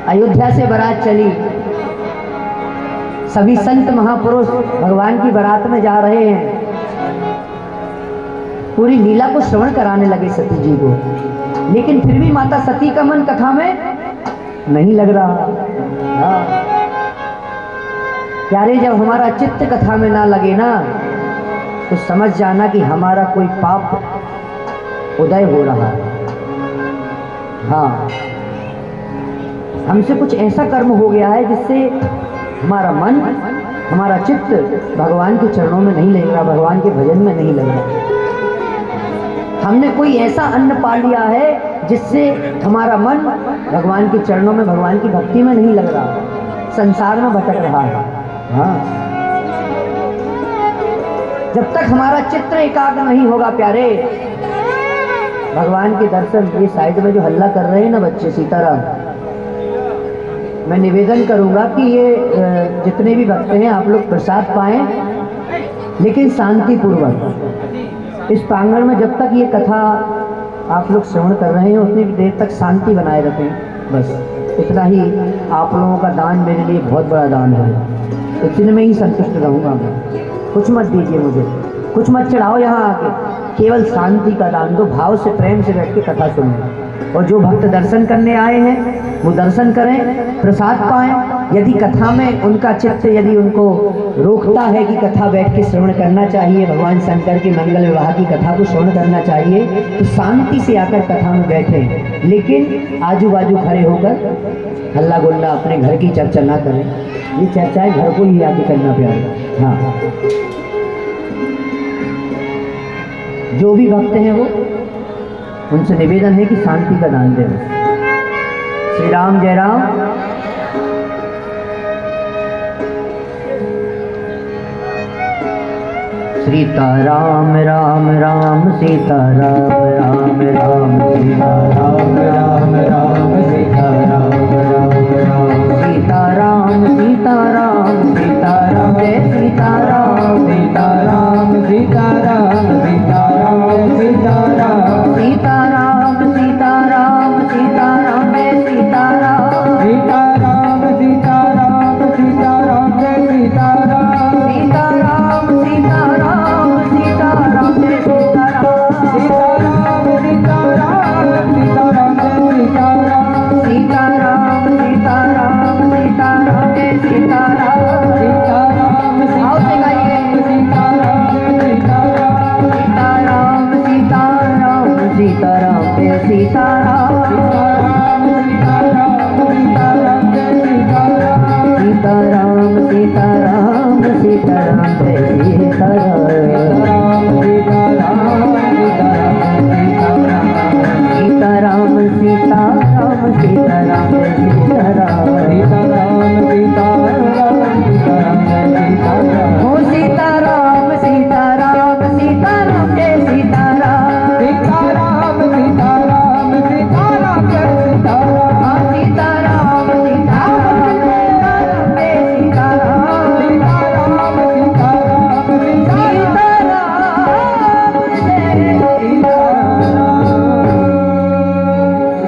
अयोध्या से बारात चली, सभी संत महापुरुष भगवान की बारात में जा रहे हैं, पूरी लीला को श्रवण कराने लगे सती जी को, लेकिन फिर भी माता सती का मन कथा में नहीं लग रहा। प्यारे, जब हमारा चित्त कथा में ना लगे ना, तो समझ जाना कि हमारा कोई पाप उदय हो रहा है। हाँ, हमसे कुछ ऐसा कर्म हो गया है जिससे हमारा मन, हमारा चित्त भगवान के चरणों में नहीं लग रहा, भगवान के भजन में नहीं लग रहा। हमने कोई ऐसा अन्न पा लिया है जिससे हमारा मन भगवान के चरणों में, भगवान की भक्ति में नहीं लग रहा, संसार में भटक रहा है। हाँ, जब तक हमारा चित्त एकाग्र नहीं होगा प्यारे, भगवान के दर्शन। ये साइड में जो हल्ला कर रहे हैं ना बच्चे, सीताराम, मैं निवेदन करूंगा कि ये जितने भी भक्त हैं आप लोग प्रसाद पाएं, लेकिन शांति पूर्वक। इस प्रांगण में जब तक ये कथा आप लोग श्रवण कर रहे हैं उतनी देर तक शांति बनाए रखें। बस इतना ही आप लोगों का दान मेरे लिए बहुत बड़ा दान है, इतने में ही संतुष्ट रहूँगा मैं। कुछ मत दीजिए मुझे, कुछ मत चढ़ाओ यहाँ आके, केवल शांति का दान दो, भाव से प्रेम से बैठ के कथा सुनो। और जो भक्त दर्शन करने आए हैं वो दर्शन करें, प्रसाद पाएं। यदि कथा में उनका चित्त, यदि उनको रोकता है कि कथा बैठ के श्रवण करना चाहिए, भगवान शंकर के मंगल विवाह की कथा को श्रवण करना चाहिए, तो शांति से आकर कथा में बैठें, लेकिन आजू बाजू खड़े होकर हल्ला गुल्ला अपने घर की चर्चा ना करें। ये चर्चाएं घर को ही आके करना प्यारे। हाँ, जो भी भक्त हैं वो, उनसे निवेदन है कि शांति का दान दें। श्री राम जय राम। सीता राम राम राम सीता राम राम राम सीता राम राम राम सीता राम राम राम सीता राम सीता राम सीता राम जय सीता राम सीता राम सीता राम सीता राम सीता राम सीता राम सीता राम सीता राम जय सीता राम सीता राम सीता राम सीता राम जय सीता राम सीता राम सीता राम सीता राम जय सीता राम सीता राम सीता राम सीता राम जय सीता राम सीता राम सीता राम सीता राम जय सीता राम सीता राम आओ से गाइए सीता राम सीता राम सीता राम सीता राम सीता राम जय सीता राम सीता राम सीता राम सीता राम जय सीता राम सीता राम सीता राम सीता राम जय सीता राम सीता राम सीता राम सीता राम सीता राम जय सीता राम सीता राम सीता राम सीता राम जय सीता राम हो सीता राम सीता राम सीता राम जय सीता राम सीता राम सीता राम सीता राम जय सीता राम सीता राम सीता राम जय सीता राम सीता राम सीता राम सीता राम जय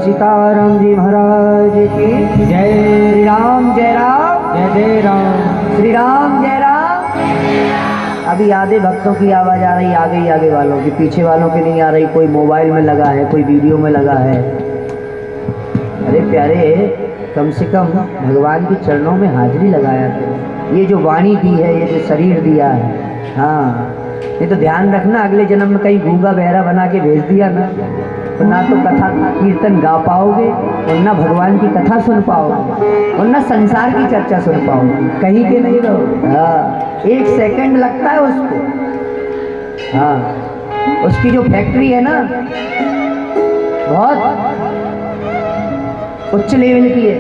सीताराम जी महाराज की जय। श्री राम जय राम जय जय राम। श्री राम जय राम। अभी आधे भक्तों की आवाज आ रही, आगे वालों की, पीछे वालों की नहीं आ रही। कोई मोबाइल में लगा है, कोई वीडियो में लगा है। अरे प्यारे, कम से कम भगवान के चरणों में हाजिरी लगाया करो। ये जो वाणी दी है, ये जो शरीर दिया है, हाँ, ये तो ध्यान रखना, अगले जन्म में कहीं गूंगा बहरा बना के भेज दिया ना, तो ना तो कथा कीर्तन गा पाओगे, और ना भगवान की कथा सुन पाओगे, और ना संसार की चर्चा सुन पाओगे, कहीं के नहीं रहो। हाँ, 1 सेकंड लगता है उसको। हाँ, उसकी जो फैक्ट्री है ना, बहुत उच्च लेवल की है।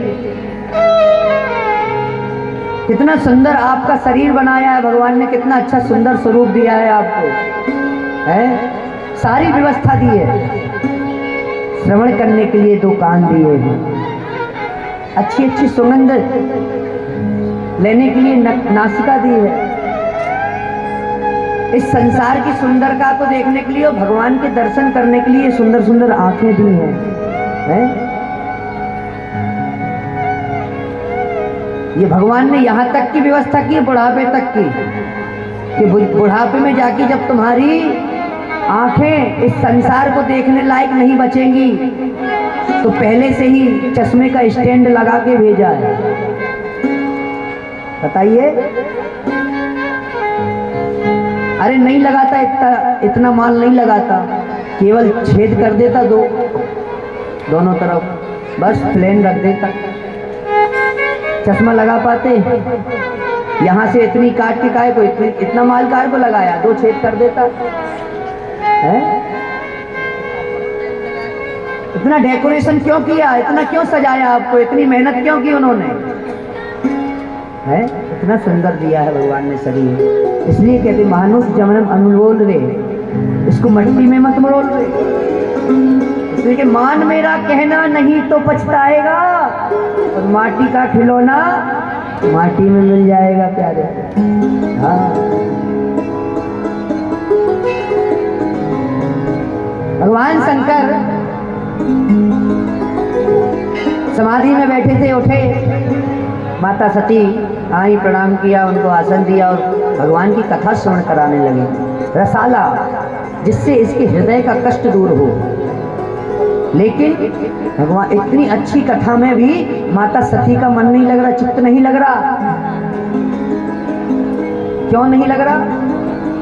कितना सुंदर आपका शरीर बनाया है भगवान ने, कितना अच्छा सुंदर स्वरूप दिया है आपको, है, सारी व्यवस्था दी है। श्रवण करने के लिए 2 कान दिए हैं, अच्छी अच्छी सुगंध लेने के लिए नासिका दी है। इस संसार की सुंदरता को देखने के लिए और भगवान के दर्शन करने के लिए सुंदर सुंदर आंखें दी हैं, ये भगवान ने यहाँ तक की व्यवस्था की, बुढ़ापे तक की, कि बुढ़ापे में जाके जब तुम्हारी आंखें इस संसार को देखने लायक नहीं बचेंगी तो पहले से ही चश्मे का स्टैंड लगा के भेजा है। बताइए, अरे नहीं लगाता, इतना माल नहीं लगाता, केवल छेद कर देता दोनों तरफ, बस प्लेन रख देता। चश्मा लगा पाते? यहाँ से इतनी काट के काय को, इतना माल काय को लगाया, 2 छेद कर देता है। इतना डेकोरेशन क्यों किया, इतना क्यों सजाया आपको, इतनी मेहनत क्यों की उन्होंने, है? इतना सुंदर दिया है भगवान ने शरीर। इसलिए कहते मानुष जन्म अनमोल रे, इसको मिट्टी में मत मरोल रे। इसलिए कि मान मेरा कहना नहीं तो पछताएगा, और माटी का खिलौना माटी में मिल जाएगा प्यारे। हाँ, भगवान शंकर समाधि में बैठे थे, उठे, माता सती आई, प्रणाम किया, उनको आसन दिया और भगवान की कथा श्रवण कराने लगी, रसाला, जिससे इसके हृदय का कष्ट दूर हो। लेकिन भगवान इतनी अच्छी कथा में भी माता सती का मन नहीं लग रहा, चित्त नहीं लग रहा। क्यों नहीं लग रहा?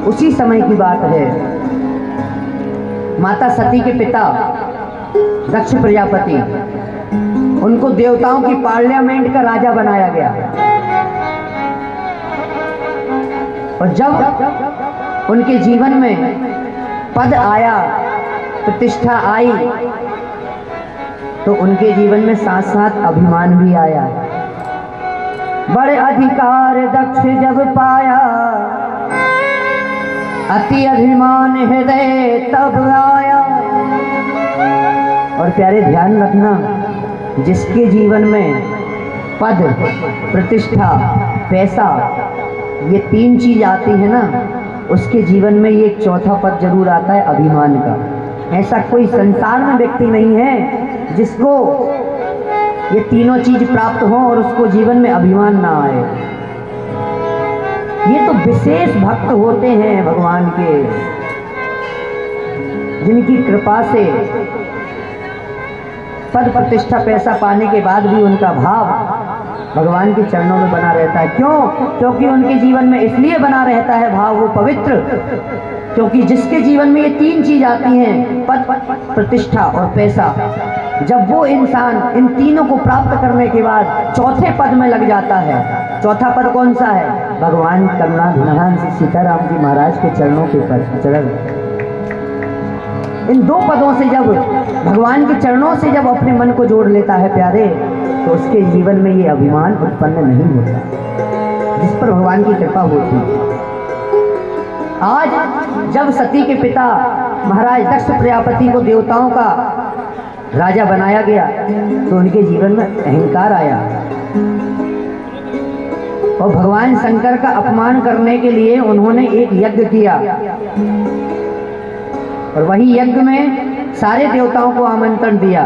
उसी समय की बात है, माता सती के पिता दक्ष प्रजापति, उनको देवताओं की पार्लियामेंट का राजा बनाया गया। और जब उनके जीवन में पद आया, प्रतिष्ठा आई, तो उनके जीवन में साथ साथ अभिमान भी आया। बड़े अधिकार दक्ष जब पाया, अति अभिमान हृदय तब आया। और प्यारे ध्यान रखना, जिसके जीवन में पद, प्रतिष्ठा, पैसा, ये 3 चीज आती है ना, उसके जीवन में ये एक चौथा पद जरूर आता है, अभिमान का। ऐसा कोई संसार में व्यक्ति नहीं है जिसको ये तीनों चीज प्राप्त हो और उसको जीवन में अभिमान ना आए। ये तो विशेष भक्त होते हैं भगवान के, जिनकी कृपा से पद, प्रतिष्ठा, पैसा पाने के बाद भी उनका भाव भगवान के चरणों में बना रहता है। क्यों? क्योंकि उनके जीवन में इसलिए बना रहता है भाव, वो पवित्र, क्योंकि जिसके जीवन में ये 3 चीज आती हैं, पद, प्रतिष्ठा और पैसा, जब वो इंसान इन तीनों को प्राप्त करने के बाद चौथे पद में लग जाता है। चौथा पद कौन सा है? भगवान करुणा धनहान श्री सीताराम जी महाराज के चरणों के चरण। इन 2 पदों से जब भगवान के चरणों से जब अपने मन को जोड़ लेता है प्यारे, तो उसके जीवन में ये अभिमान उत्पन्न नहीं होता, जिस पर भगवान की कृपा होती। आज जब सती के पिता महाराज दक्ष प्रजापति को देवताओं का राजा बनाया गया, तो उनके जीवन में अहंकार आया और भगवान शंकर का अपमान करने के लिए उन्होंने एक यज्ञ किया। और वही यज्ञ में सारे देवताओं को आमंत्रण दिया,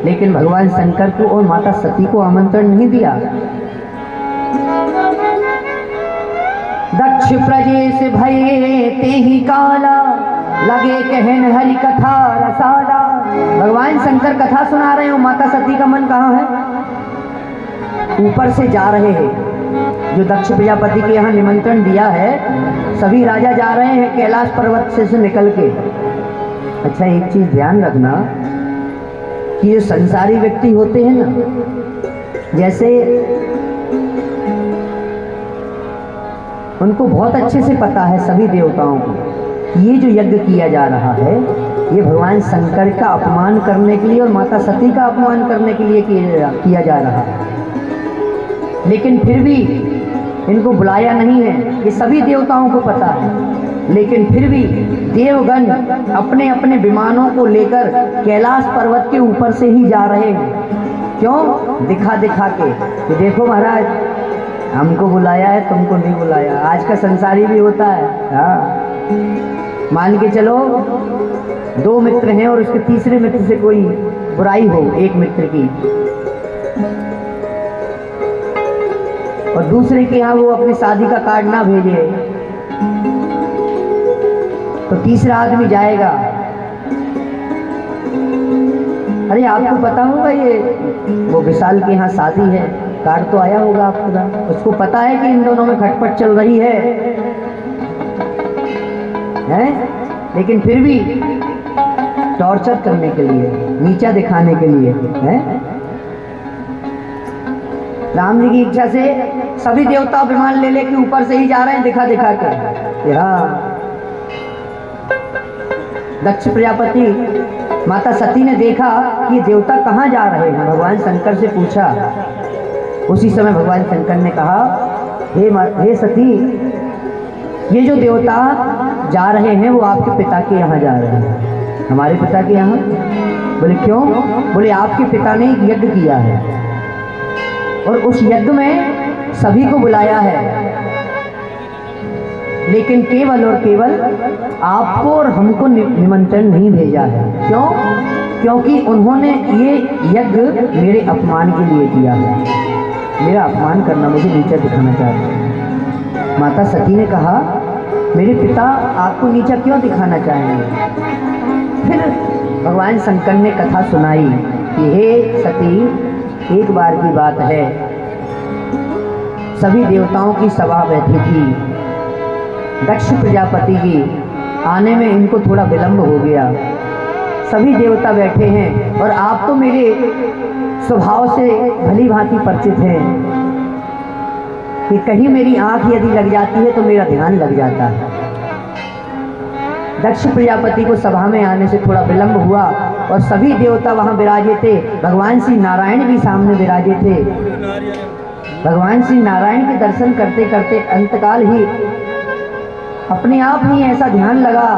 लेकिन भगवान शंकर को और माता सती को आमंत्रण नहीं दिया। दक्ष प्रजेश भये तेहि काला, लगे कहन हरि कथा रसाला। भगवान शंकर कथा सुना रहे हो, माता सती का मन कहाँ है? ऊपर से जा रहे हैं, जो दक्ष प्रजापति के यहाँ निमंत्रण दिया है, सभी राजा जा रहे हैं कैलाश पर्वत से निकल के। अच्छा, एक चीज ध्यान रखना कि ये संसारी व्यक्ति होते हैं ना, जैसे उनको बहुत अच्छे से पता है सभी देवताओं को, ये जो यज्ञ किया जा रहा है ये भगवान शंकर का अपमान करने के लिए और माता सती का अपमान करने के लिए किया जा रहा है। लेकिन फिर भी इनको बुलाया नहीं है, ये सभी देवताओं को पता है। लेकिन फिर भी देवगण अपने अपने विमानों को लेकर कैलाश पर्वत के ऊपर से ही जा रहे हैं। क्यों? दिखा दिखा के कि देखो महाराज, हमको बुलाया है, तुमको नहीं बुलाया। आज का संसारी भी होता है। हाँ, मान के चलो 2 मित्र हैं और उसके तीसरे मित्र से कोई बुराई हो एक मित्र की, और दूसरे के यहाँ वो अपनी शादी का कार्ड ना भेजे तो तीसरा आदमी जाएगा, अरे आपको पता होगा ये वो विशाल के यहाँ शादी है, कार्ड तो आया होगा आपका, उसको पता है कि इन दोनों में खटपट चल रही है? लेकिन फिर भी टॉर्चर करने के लिए, नीचा दिखाने के लिए है। राम जी की इच्छा से सभी देवता विमान ले लेके ऊपर से ही जा रहे हैं दिखा दिखा के। हाँ, दक्ष प्रजापति माता सती ने देखा कि ये देवता कहाँ जा रहे हैं, भगवान शंकर से पूछा। उसी समय भगवान शंकर ने कहा, हे सती, ये जो देवता जा रहे हैं वो आपके पिता के यहाँ जा रहे हैं। हमारे पिता के यहाँ? बोले क्यों? बोले आपके पिता ने एक यज्ञ किया है और उस यज्ञ में सभी को बुलाया है, लेकिन केवल और केवल आपको और हमको निमंत्रण नहीं भेजा है। क्यों? क्योंकि उन्होंने ये यज्ञ मेरे अपमान के लिए किया है, मेरा अपमान करना, मुझे नीचा दिखाना चाहते हैं। माता सती ने कहा, मेरे पिता आपको नीचा क्यों दिखाना चाहेंगे? फिर भगवान शंकर ने कथा सुनाई कि हे सती, एक बार की बात है, सभी देवताओं की सभा बैठी थी, दक्ष प्रजापति की आने में इनको थोड़ा विलंब हो गया, सभी देवता बैठे हैं और आप तो मेरे स्वभाव से भली भांति परिचित हैं कि कहीं मेरी आंख यदि लग जाती है तो मेरा ध्यान लग जाता है। दक्ष प्रजापति को सभा में आने से थोड़ा विलंब हुआ और सभी देवता वहां विराजे थे, भगवान श्री नारायण भी सामने विराजे थे। भगवान श्री नारायण के दर्शन करते करते अंतकाल ही अपने आप ही ऐसा ध्यान लगा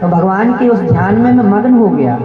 तो भगवान के उस ध्यान में मैं मग्न हो गया।